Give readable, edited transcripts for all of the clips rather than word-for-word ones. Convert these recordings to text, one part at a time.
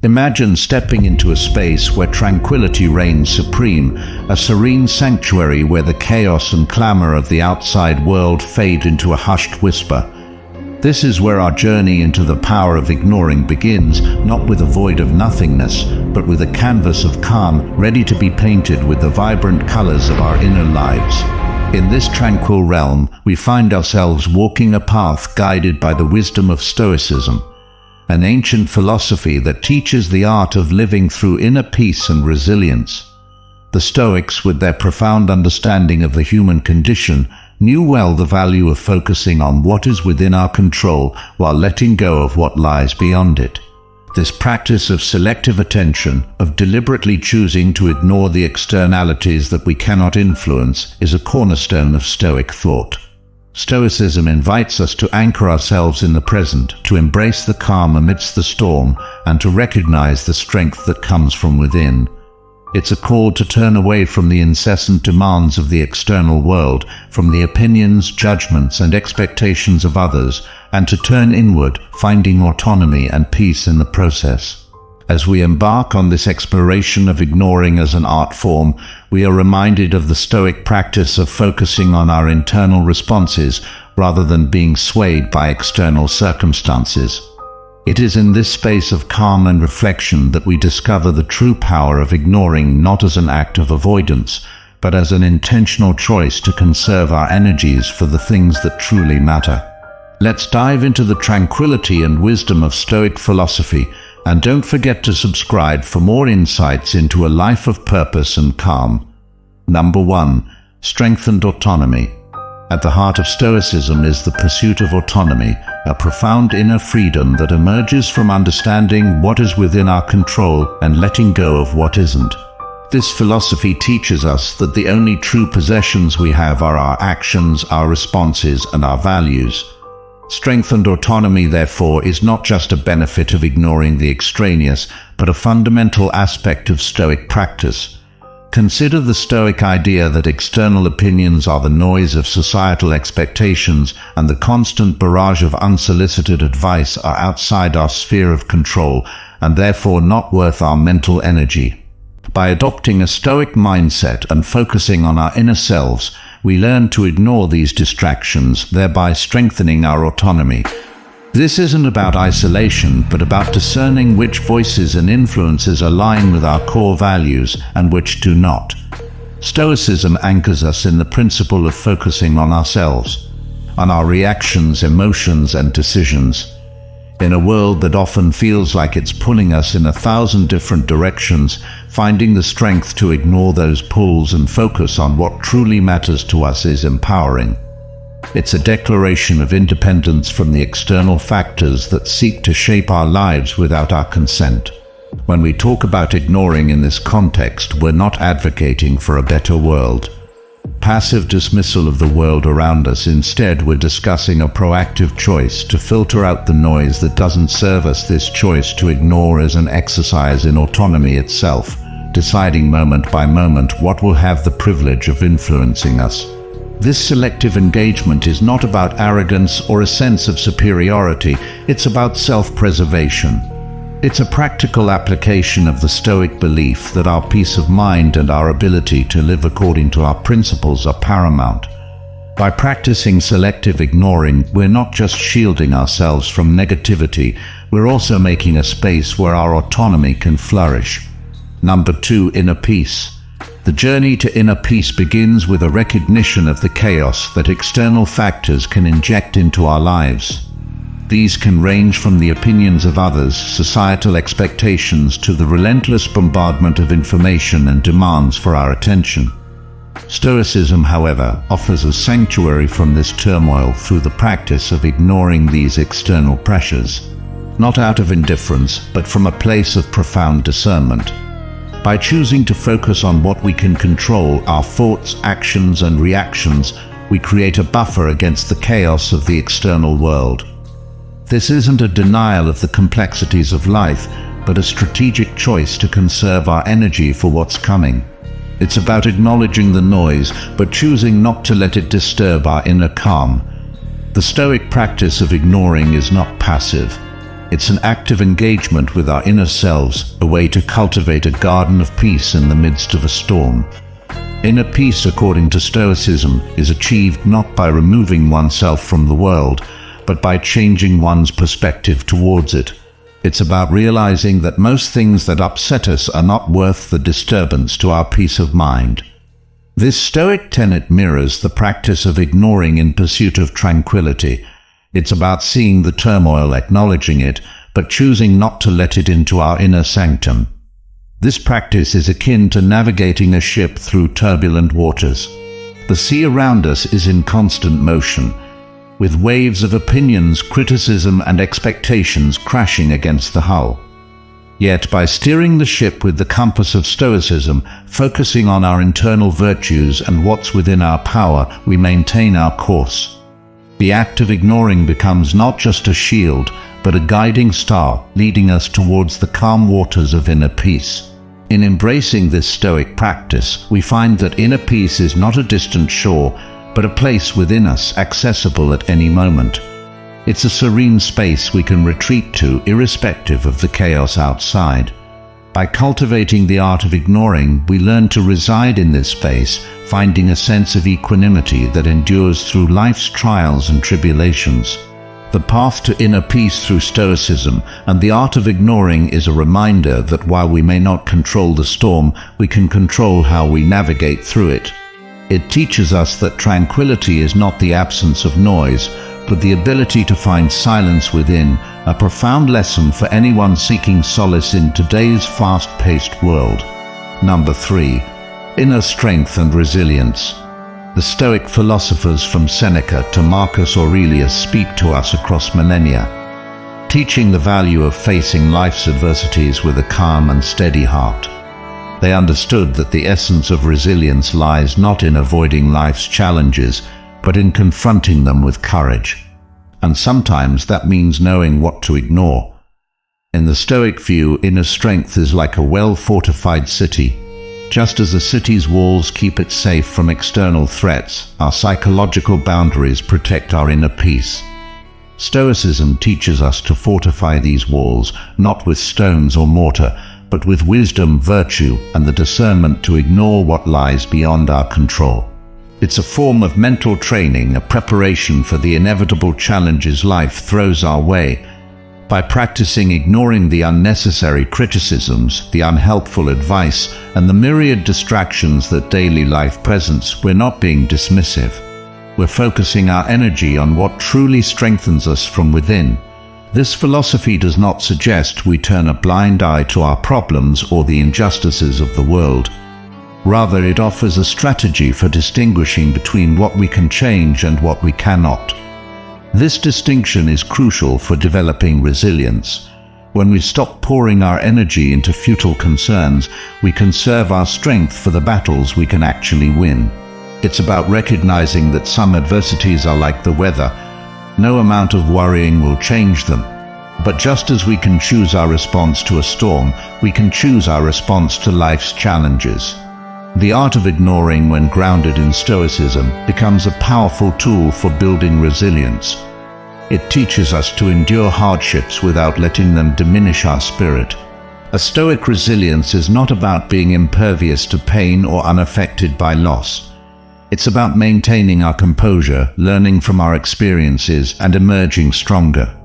Imagine stepping into a space where tranquility reigns supreme, a serene sanctuary where the chaos and clamor of the outside world fade into a hushed whisper. This is where our journey into the power of ignoring begins, not with a void of nothingness, but with a canvas of calm, ready to be painted with the vibrant colors of our inner lives. In this tranquil realm, we find ourselves walking a path guided by the wisdom of Stoicism, an ancient philosophy that teaches the art of living through inner peace and resilience. The Stoics, with their profound understanding of the human condition, knew well the value of focusing on what is within our control while letting go of what lies beyond it. This practice of selective attention, of deliberately choosing to ignore the externalities that we cannot influence, is a cornerstone of Stoic thought. Stoicism invites us to anchor ourselves in the present, to embrace the calm amidst the storm, and to recognize the strength that comes from within. It's a call to turn away from the incessant demands of the external world, from the opinions, judgments, and expectations of others, and to turn inward, finding autonomy and peace in the process. As we embark on this exploration of ignoring as an art form, we are reminded of the Stoic practice of focusing on our internal responses rather than being swayed by external circumstances. It is in this space of calm and reflection that we discover the true power of ignoring, not as an act of avoidance, but as an intentional choice to conserve our energies for the things that truly matter. Let's dive into the tranquility and wisdom of Stoic philosophy, and don't forget to subscribe for more insights into a life of purpose and calm. Number 1. Strengthened autonomy. At the heart of Stoicism is the pursuit of autonomy, a profound inner freedom that emerges from understanding what is within our control and letting go of what isn't. This philosophy teaches us that the only true possessions we have are our actions, our responses, and our values. Strengthened autonomy, therefore, is not just a benefit of ignoring the extraneous, but a fundamental aspect of Stoic practice. Consider the Stoic idea that external opinions are the noise of societal expectations, and the constant barrage of unsolicited advice are outside our sphere of control, and therefore not worth our mental energy. By adopting a Stoic mindset and focusing on our inner selves, we learn to ignore these distractions, thereby strengthening our autonomy. This isn't about isolation, but about discerning which voices and influences align with our core values and which do not. Stoicism anchors us in the principle of focusing on ourselves, on our reactions, emotions, and decisions. In a world that often feels like it's pulling us in 1,000 different directions, finding the strength to ignore those pulls and focus on what truly matters to us is empowering. It's a declaration of independence from the external factors that seek to shape our lives without our consent. When we talk about ignoring in this context, we're not advocating for a better world. Passive dismissal of the world around us. Instead, we're discussing a proactive choice to filter out the noise that doesn't serve us. This choice to ignore is an exercise in autonomy itself, deciding moment by moment what will have the privilege of influencing us. This selective engagement is not about arrogance or a sense of superiority, it's about self-preservation. It's a practical application of the Stoic belief that our peace of mind and our ability to live according to our principles are paramount. By practicing selective ignoring, we're not just shielding ourselves from negativity, we're also making a space where our autonomy can flourish. Number 2. Inner peace. The journey to inner peace begins with a recognition of the chaos that external factors can inject into our lives. These can range from the opinions of others, societal expectations, to the relentless bombardment of information and demands for our attention. Stoicism, however, offers a sanctuary from this turmoil through the practice of ignoring these external pressures, not out of indifference, but from a place of profound discernment. By choosing to focus on what we can control, our thoughts, actions, and reactions, we create a buffer against the chaos of the external world. This isn't a denial of the complexities of life, but a strategic choice to conserve our energy for what's coming. It's about acknowledging the noise, but choosing not to let it disturb our inner calm. The Stoic practice of ignoring is not passive. It's an active engagement with our inner selves, a way to cultivate a garden of peace in the midst of a storm. Inner peace, according to Stoicism, is achieved not by removing oneself from the world, but by changing one's perspective towards it. It's about realizing that most things that upset us are not worth the disturbance to our peace of mind. This Stoic tenet mirrors the practice of ignoring in pursuit of tranquility. It's about seeing the turmoil, acknowledging it, but choosing not to let it into our inner sanctum. This practice is akin to navigating a ship through turbulent waters. The sea around us is in constant motion, with waves of opinions, criticism, and expectations crashing against the hull. Yet, by steering the ship with the compass of Stoicism, focusing on our internal virtues and what's within our power, we maintain our course. The act of ignoring becomes not just a shield, but a guiding star, leading us towards the calm waters of inner peace. In embracing this Stoic practice, we find that inner peace is not a distant shore, but a place within us, accessible at any moment. It's a serene space we can retreat to, irrespective of the chaos outside. By cultivating the art of ignoring, we learn to reside in this space, finding a sense of equanimity that endures through life's trials and tribulations. The path to inner peace through Stoicism and the art of ignoring is a reminder that while we may not control the storm, we can control how we navigate through it. It teaches us that tranquility is not the absence of noise, but the ability to find silence within, a profound lesson for anyone seeking solace in today's fast-paced world. Number 3. Inner strength and resilience. The Stoic philosophers from Seneca to Marcus Aurelius speak to us across millennia, teaching the value of facing life's adversities with a calm and steady heart. They understood that the essence of resilience lies not in avoiding life's challenges, but in confronting them with courage. And sometimes that means knowing what to ignore. In the Stoic view, inner strength is like a well-fortified city. Just as a city's walls keep it safe from external threats, our psychological boundaries protect our inner peace. Stoicism teaches us to fortify these walls, not with stones or mortar, but with wisdom, virtue, and the discernment to ignore what lies beyond our control. It's a form of mental training, a preparation for the inevitable challenges life throws our way. By practicing ignoring the unnecessary criticisms, the unhelpful advice, and the myriad distractions that daily life presents, we're not being dismissive. We're focusing our energy on what truly strengthens us from within. This philosophy does not suggest we turn a blind eye to our problems or the injustices of the world. Rather, it offers a strategy for distinguishing between what we can change and what we cannot. This distinction is crucial for developing resilience. When we stop pouring our energy into futile concerns, we conserve our strength for the battles we can actually win. It's about recognizing that some adversities are like the weather. No amount of worrying will change them. But just as we can choose our response to a storm, we can choose our response to life's challenges. The art of ignoring, when grounded in Stoicism, becomes a powerful tool for building resilience. It teaches us to endure hardships without letting them diminish our spirit. A Stoic resilience is not about being impervious to pain or unaffected by loss. It's about maintaining our composure, learning from our experiences, and emerging stronger.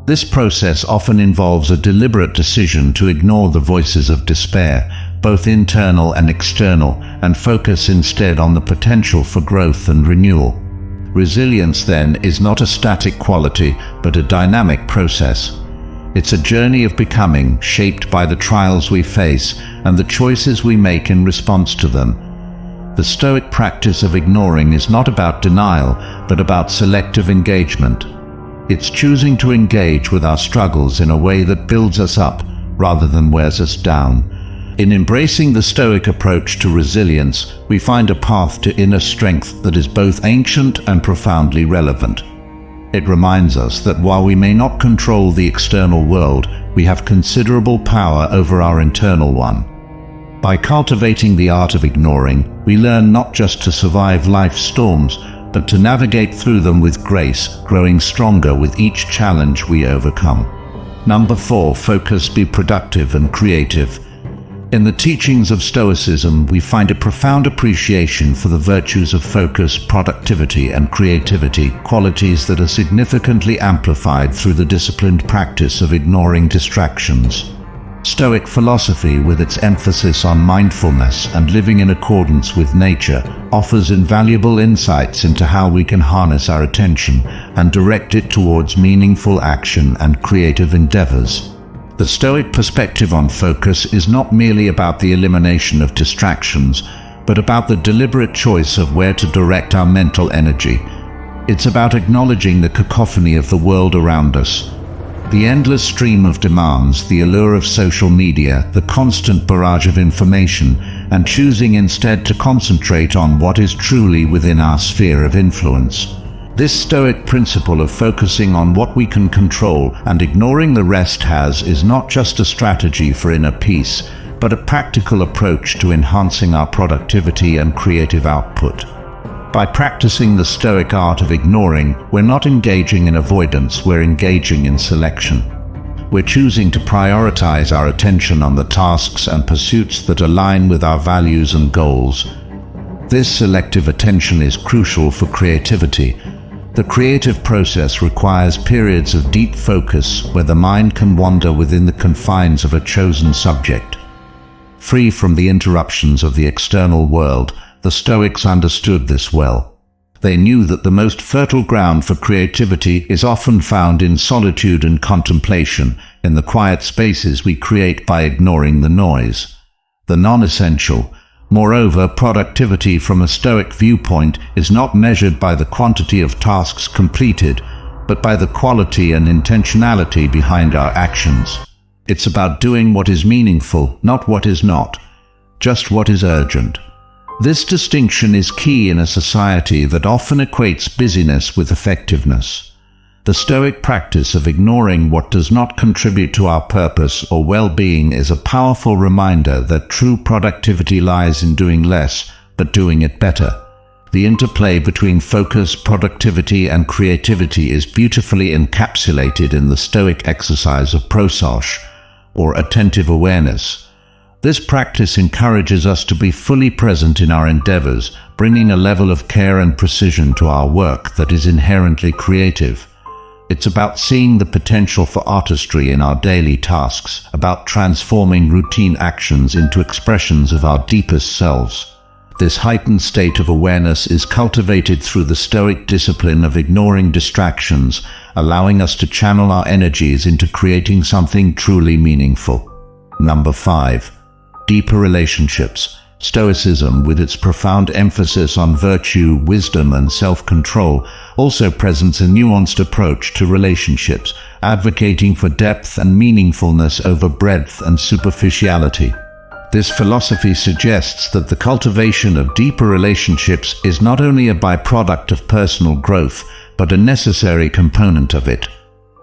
This process often involves a deliberate decision to ignore the voices of despair, both internal and external, and focus instead on the potential for growth and renewal. Resilience, then, is not a static quality, but a dynamic process. It's a journey of becoming, shaped by the trials we face and the choices we make in response to them. The Stoic practice of ignoring is not about denial, but about selective engagement. It's choosing to engage with our struggles in a way that builds us up, rather than wears us down. In embracing the Stoic approach to resilience, we find a path to inner strength that is both ancient and profoundly relevant. It reminds us that while we may not control the external world, we have considerable power over our internal one. By cultivating the art of ignoring, we learn not just to survive life's storms, but to navigate through them with grace, growing stronger with each challenge we overcome. Number 4. Focus, be productive and creative. In the teachings of Stoicism, we find a profound appreciation for the virtues of focus, productivity, and creativity, qualities that are significantly amplified through the disciplined practice of ignoring distractions. Stoic philosophy, with its emphasis on mindfulness and living in accordance with nature, offers invaluable insights into how we can harness our attention and direct it towards meaningful action and creative endeavors. The Stoic perspective on focus is not merely about the elimination of distractions, but about the deliberate choice of where to direct our mental energy. It's about acknowledging the cacophony of the world around us. The endless stream of demands, the allure of social media, the constant barrage of information, and choosing instead to concentrate on what is truly within our sphere of influence. This Stoic principle of focusing on what we can control and ignoring the rest is not just a strategy for inner peace, but a practical approach to enhancing our productivity and creative output. By practicing the Stoic art of ignoring, we're not engaging in avoidance, we're engaging in selection. We're choosing to prioritize our attention on the tasks and pursuits that align with our values and goals. This selective attention is crucial for creativity. The creative process requires periods of deep focus where the mind can wander within the confines of a chosen subject. Free from the interruptions of the external world, the Stoics understood this well. They knew that the most fertile ground for creativity is often found in solitude and contemplation, in the quiet spaces we create by ignoring the noise, the non-essential. Moreover, productivity from a Stoic viewpoint is not measured by the quantity of tasks completed, but by the quality and intentionality behind our actions. It's about doing what is meaningful, not what is not, just what is urgent. This distinction is key in a society that often equates busyness with effectiveness. The Stoic practice of ignoring what does not contribute to our purpose or well-being is a powerful reminder that true productivity lies in doing less, but doing it better. The interplay between focus, productivity, and creativity is beautifully encapsulated in the Stoic exercise of prosos, or attentive awareness. This practice encourages us to be fully present in our endeavors, bringing a level of care and precision to our work that is inherently creative. It's about seeing the potential for artistry in our daily tasks, about transforming routine actions into expressions of our deepest selves. This heightened state of awareness is cultivated through the Stoic discipline of ignoring distractions, allowing us to channel our energies into creating something truly meaningful. Number 5. Deeper relationships. Stoicism, with its profound emphasis on virtue, wisdom, and self-control, also presents a nuanced approach to relationships, advocating for depth and meaningfulness over breadth and superficiality. This philosophy suggests that the cultivation of deeper relationships is not only a byproduct of personal growth, but a necessary component of it.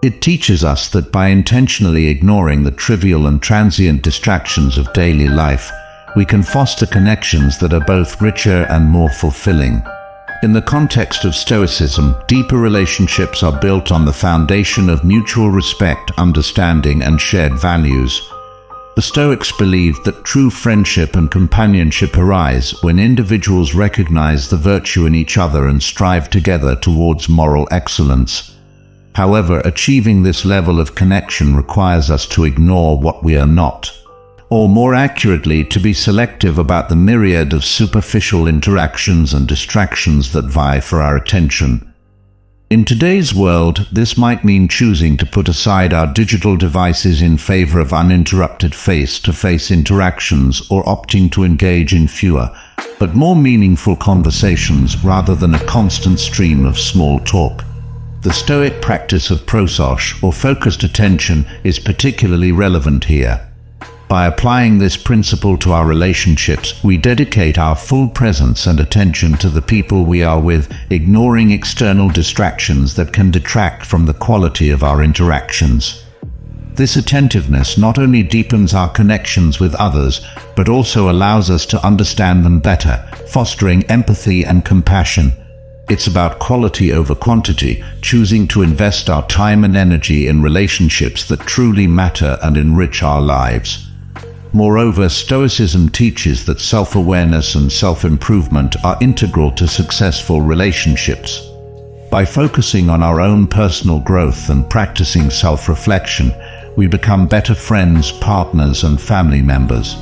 It teaches us that by intentionally ignoring the trivial and transient distractions of daily life, we can foster connections that are both richer and more fulfilling. In the context of Stoicism, deeper relationships are built on the foundation of mutual respect, understanding, and shared values. The Stoics believed that true friendship and companionship arise when individuals recognize the virtue in each other and strive together towards moral excellence. However, achieving this level of connection requires us to ignore what we are not, or more accurately, to be selective about the myriad of superficial interactions and distractions that vie for our attention. In today's world, this might mean choosing to put aside our digital devices in favor of uninterrupted face-to-face interactions, or opting to engage in fewer, but more meaningful conversations rather than a constant stream of small talk. The Stoic practice of prosos, or focused attention, is particularly relevant here. By applying this principle to our relationships, we dedicate our full presence and attention to the people we are with, ignoring external distractions that can detract from the quality of our interactions. This attentiveness not only deepens our connections with others, but also allows us to understand them better, fostering empathy and compassion. It's about quality over quantity, choosing to invest our time and energy in relationships that truly matter and enrich our lives. Moreover, Stoicism teaches that self-awareness and self-improvement are integral to successful relationships. By focusing on our own personal growth and practicing self-reflection, we become better friends, partners, and family members.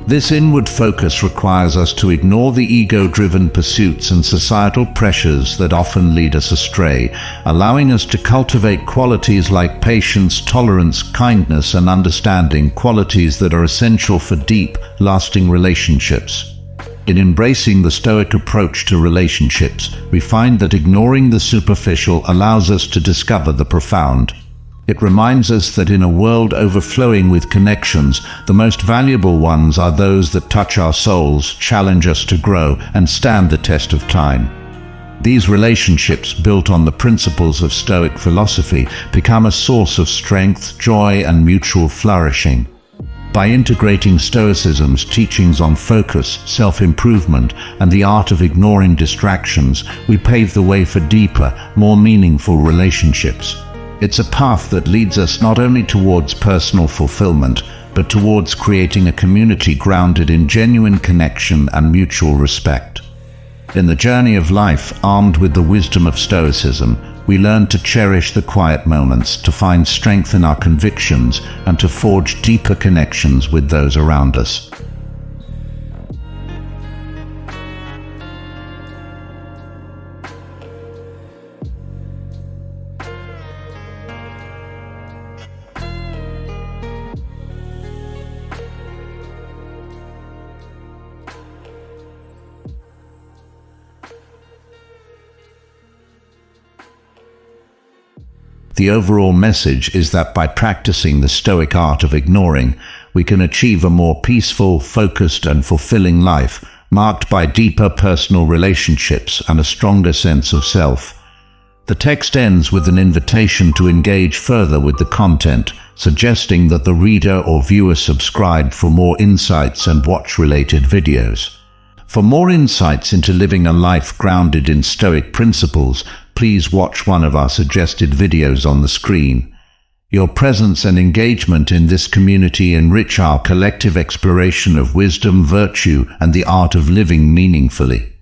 This inward focus requires us to ignore the ego-driven pursuits and societal pressures that often lead us astray, allowing us to cultivate qualities like patience, tolerance, kindness, and understanding, qualities that are essential for deep, lasting relationships. In embracing the Stoic approach to relationships, we find that ignoring the superficial allows us to discover the profound. It reminds us that in a world overflowing with connections, the most valuable ones are those that touch our souls, challenge us to grow, and stand the test of time. These relationships, built on the principles of Stoic philosophy, become a source of strength, joy, and mutual flourishing. By integrating Stoicism's teachings on focus, self-improvement, and the art of ignoring distractions, we pave the way for deeper, more meaningful relationships. It's a path that leads us not only towards personal fulfillment, but towards creating a community grounded in genuine connection and mutual respect. In the journey of life, armed with the wisdom of Stoicism, we learn to cherish the quiet moments, to find strength in our convictions, and to forge deeper connections with those around us. The overall message is that by practicing the Stoic art of ignoring, we can achieve a more peaceful, focused, and fulfilling life, marked by deeper personal relationships and a stronger sense of self. The text ends with an invitation to engage further with the content, suggesting that the reader or viewer subscribe for more insights and watch related videos. For more insights into living a life grounded in Stoic principles, please watch one of our suggested videos on the screen. Your presence and engagement in this community enrich our collective exploration of wisdom, virtue, and the art of living meaningfully.